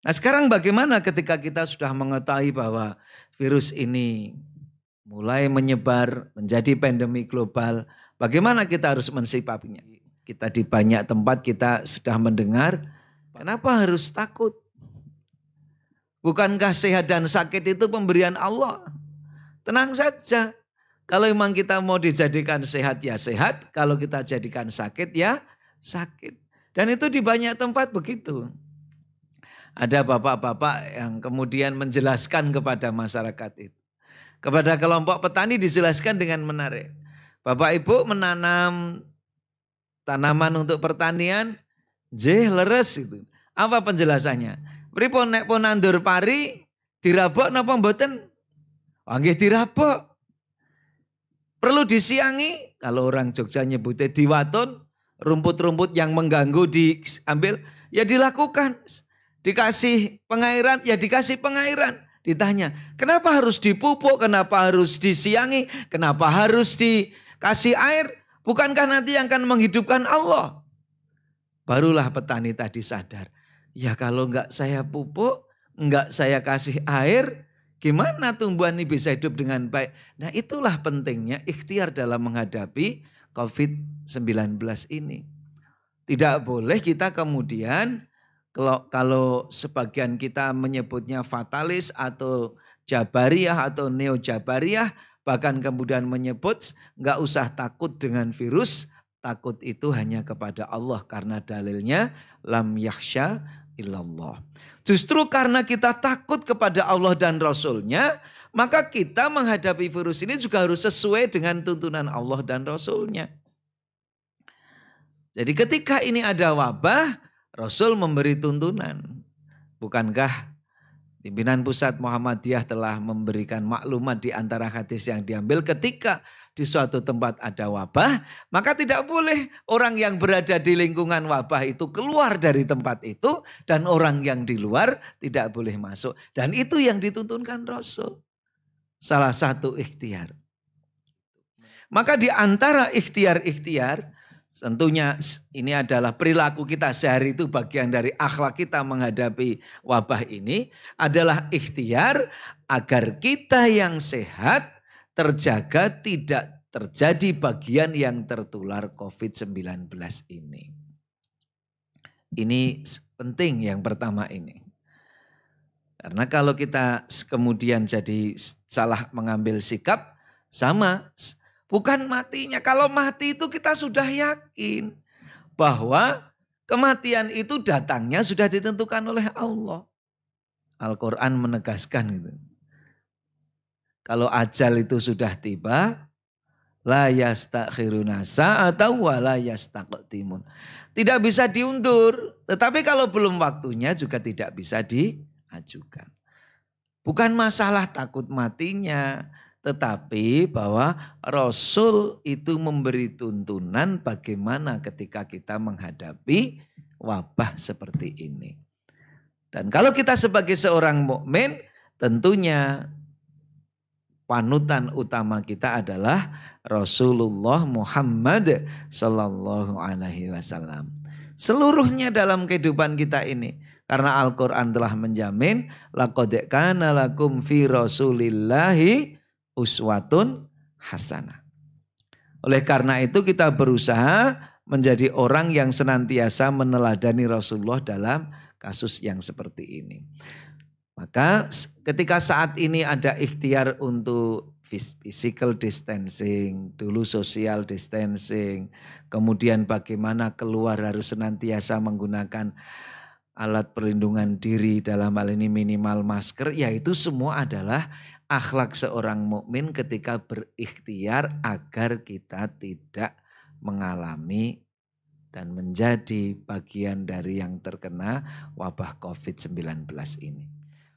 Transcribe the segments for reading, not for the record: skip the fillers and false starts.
Nah sekarang bagaimana ketika kita sudah mengetahui bahwa virus ini mulai menyebar menjadi pandemi global, bagaimana kita harus mensikapinya? Kita di banyak tempat kita sudah mendengar, kenapa harus takut? Bukankah sehat dan sakit itu pemberian Allah? Tenang saja. Kalau memang kita mau dijadikan sehat ya sehat, kalau kita jadikan sakit ya sakit. Dan itu di banyak tempat begitu. Ada bapak-bapak yang kemudian menjelaskan kepada masyarakat itu. Kepada kelompok petani dijelaskan dengan menarik. Bapak Ibu menanam tanaman untuk pertanian, leres itu. Apa penjelasannya? Pripun nek pun nandur pari dirabok napa mboten? Oh nggih dirabok. Perlu disiangi, kalau orang Jogja nyebutnya diwaton, rumput-rumput yang mengganggu diambil, ya dilakukan. Dikasih pengairan, ya dikasih pengairan. Ditanya, kenapa harus dipupuk, kenapa harus disiangi, kenapa harus dikasih air? Bukankah nanti yang akan menghidupkan Allah? Barulah petani tadi sadar, ya kalau enggak saya pupuk, enggak saya kasih air, gimana tumbuhan ini bisa hidup dengan baik? Nah itulah pentingnya ikhtiar dalam menghadapi COVID-19 ini. Tidak boleh kita kemudian kalau sebagian kita menyebutnya fatalis atau jabariyah atau neo-jabariyah, bahkan kemudian menyebut nggak usah takut dengan virus, takut itu hanya kepada Allah karena dalilnya lam yakhsha illallah. Justru karena kita takut kepada Allah dan Rasulnya, maka kita menghadapi virus ini juga harus sesuai dengan tuntunan Allah dan Rasulnya. Jadi ketika ini ada wabah, Rasul memberi tuntunan. Bukankah pimpinan pusat Muhammadiyah telah memberikan maklumat di antara hadis yang diambil ketika di suatu tempat ada wabah, maka tidak boleh orang yang berada di lingkungan wabah itu keluar dari tempat itu dan orang yang di luar tidak boleh masuk. Dan itu yang dituntunkan Rasul. Salah satu ikhtiar. Maka di antara ikhtiar-ikhtiar, tentunya ini adalah perilaku kita sehari itu bagian dari akhlak kita menghadapi wabah ini adalah ikhtiar agar kita yang sehat terjaga tidak terjadi bagian yang tertular COVID-19 ini. Ini penting yang pertama ini. Karena kalau kita kemudian jadi salah mengambil sikap, sama. Bukan matinya. Kalau mati itu kita sudah yakin bahwa kematian itu datangnya sudah ditentukan oleh Allah. Al-Quran menegaskan itu. Kalau ajal itu sudah tiba, la yastakhiruna sa'atau wa la yastaqdimun. Tidak bisa diundur, tetapi kalau belum waktunya juga tidak bisa diajukan. Bukan masalah takut matinya, tetapi bahwa Rasul itu memberi tuntunan bagaimana ketika kita menghadapi wabah seperti ini. Dan kalau kita sebagai seorang mukmin, tentunya panutan utama kita adalah Rasulullah Muhammad Sallallahu Alaihi Wasallam. Seluruhnya dalam kehidupan kita ini. Karena Al-Quran telah menjamin, laqad kana lakum fi rasulillahi uswatun hasanah. Oleh karena itu kita berusaha menjadi orang yang senantiasa meneladani Rasulullah dalam kasus yang seperti ini. Maka ketika saat ini ada ikhtiar untuk physical distancing, dulu social distancing, kemudian bagaimana keluar harus senantiasa menggunakan alat perlindungan diri, dalam hal ini minimal masker, ya itu semua adalah akhlak seorang mukmin ketika berikhtiar agar kita tidak mengalami dan menjadi bagian dari yang terkena wabah COVID-19 ini.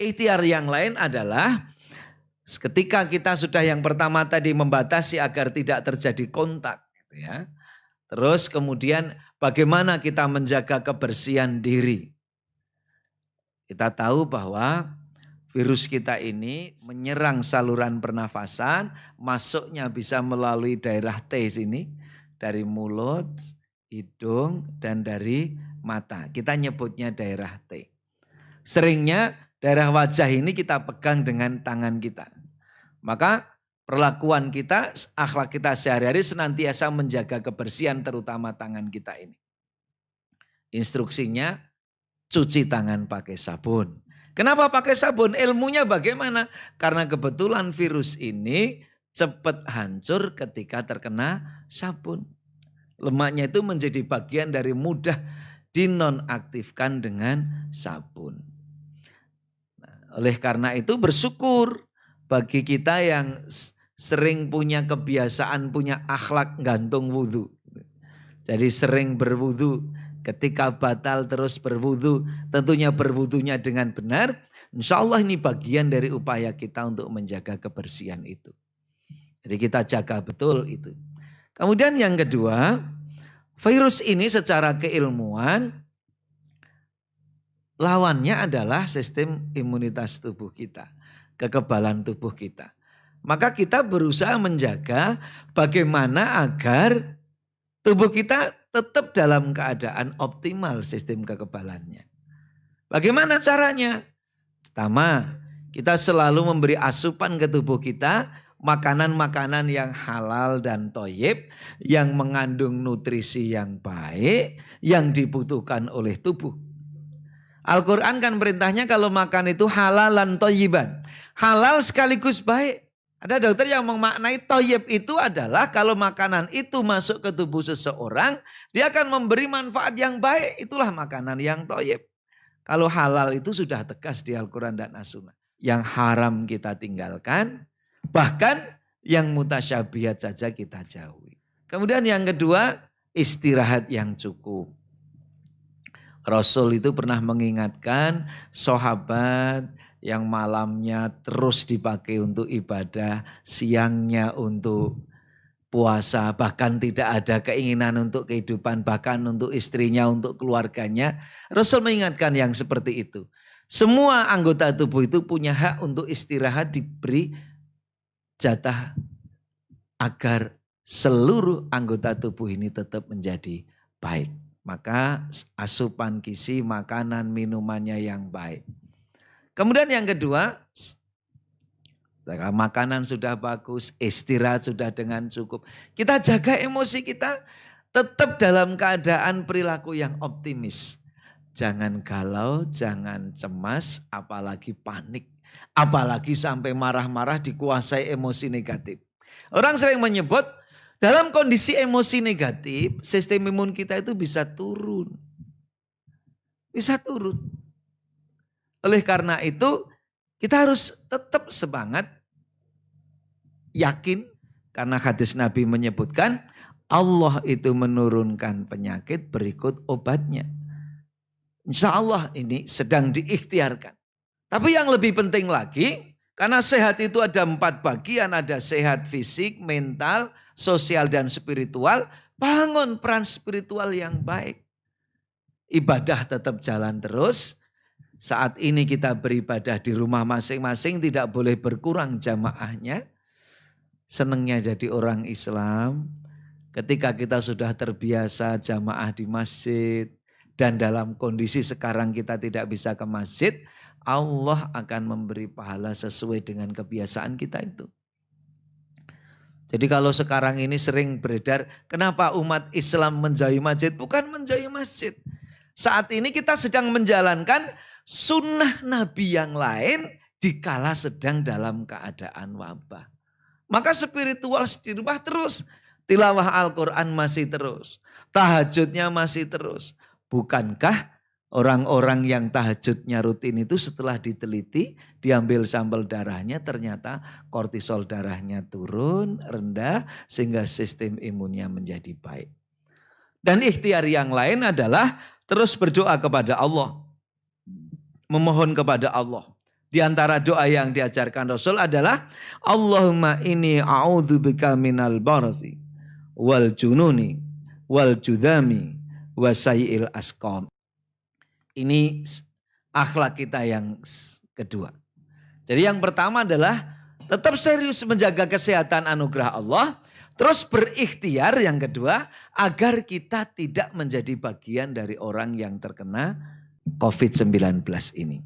Ikhtiar yang lain adalah ketika kita sudah yang pertama tadi membatasi agar tidak terjadi kontak, ya. Terus kemudian bagaimana kita menjaga kebersihan diri. Kita tahu bahwa virus kita ini menyerang saluran pernafasan, masuknya bisa melalui daerah T sini, dari mulut, hidung, dan dari mata. Kita nyebutnya daerah T. Seringnya daerah wajah ini kita pegang dengan tangan kita. Maka perlakuan kita, akhlak kita sehari-hari senantiasa menjaga kebersihan terutama tangan kita ini. Instruksinya cuci tangan pakai sabun. Kenapa pakai sabun? Ilmunya bagaimana? Karena kebetulan virus ini cepat hancur ketika terkena sabun. Lemaknya itu menjadi bagian dari mudah dinonaktifkan dengan sabun. Nah, oleh karena itu bersyukur bagi kita yang sering punya kebiasaan, punya akhlak gantung wudhu. Jadi sering berwudhu, ketika batal terus berwudhu, tentunya berwudhunya dengan benar. Insya Allah ini bagian dari upaya kita untuk menjaga kebersihan itu. Jadi kita jaga betul itu. Kemudian yang kedua, virus ini secara keilmuan lawannya adalah sistem imunitas tubuh kita, kekebalan tubuh kita. Maka kita berusaha menjaga bagaimana agar tubuh kita tetap dalam keadaan optimal sistem kekebalannya. Bagaimana caranya? Pertama, kita selalu memberi asupan ke tubuh kita makanan-makanan yang halal dan thayyib, yang mengandung nutrisi yang baik, yang dibutuhkan oleh tubuh. Al-Quran kan perintahnya kalau makan itu halalan thayyiban. Halal sekaligus baik. Ada dokter yang memaknai thayyib itu adalah kalau makanan itu masuk ke tubuh seseorang, dia akan memberi manfaat yang baik. Itulah makanan yang thayyib. Kalau halal itu sudah tegas di Al-Quran dan As-Sunnah. Yang haram kita tinggalkan, bahkan yang mutasyabihat saja kita jauhi. Kemudian yang kedua, istirahat yang cukup. Rasul itu pernah mengingatkan sahabat yang malamnya terus dipakai untuk ibadah, siangnya untuk puasa, bahkan tidak ada keinginan untuk kehidupan, bahkan untuk istrinya, untuk keluarganya. Rasul mengingatkan yang seperti itu. Semua anggota tubuh itu punya hak untuk istirahat, diberi jatah agar seluruh anggota tubuh ini tetap menjadi baik. Maka asupan gizi, makanan, minumannya yang baik. Kemudian yang kedua, makanan sudah bagus, istirahat sudah dengan cukup. Kita jaga emosi kita tetap dalam keadaan perilaku yang optimis. Jangan galau, jangan cemas, apalagi panik. Apalagi sampai marah-marah dikuasai emosi negatif. Orang sering menyebut dalam kondisi emosi negatif, sistem imun kita itu bisa turun. Bisa turun. Oleh karena itu, kita harus tetap semangat, yakin, karena hadis Nabi menyebutkan, Allah itu menurunkan penyakit berikut obatnya. Insya Allah ini sedang diikhtiarkan. Tapi yang lebih penting lagi, karena sehat itu ada 4 bagian, ada sehat fisik, mental, sosial dan spiritual, bangun peran spiritual yang baik. Ibadah tetap jalan terus. Saat ini kita beribadah di rumah masing-masing, tidak boleh berkurang jamaahnya. Senangnya jadi orang Islam, ketika kita sudah terbiasa jamaah di masjid, dan dalam kondisi sekarang kita tidak bisa ke masjid, Allah akan memberi pahala sesuai dengan kebiasaan kita itu. Jadi kalau sekarang ini sering beredar, kenapa umat Islam menjauhi masjid? Bukan menjauhi masjid. Saat ini kita sedang menjalankan sunnah Nabi yang lain dikala sedang dalam keadaan wabah. Maka spiritual di rumah terus. Tilawah Al-Quran masih terus. Tahajudnya masih terus. Bukankah orang-orang yang tahajudnya rutin itu setelah diteliti, diambil sampel darahnya, ternyata kortisol darahnya turun, rendah, sehingga sistem imunnya menjadi baik. Dan ikhtiar yang lain adalah terus berdoa kepada Allah. Memohon kepada Allah. Di antara doa yang diajarkan Rasul adalah, Allahumma inni a'udzubika minal barasi, wal jununi, wal judami, wasai'il asqam. Ini akhlak kita yang kedua. Jadi yang pertama adalah tetap serius menjaga kesehatan anugerah Allah. Terus berikhtiar yang kedua agar kita tidak menjadi bagian dari orang yang terkena COVID-19 ini.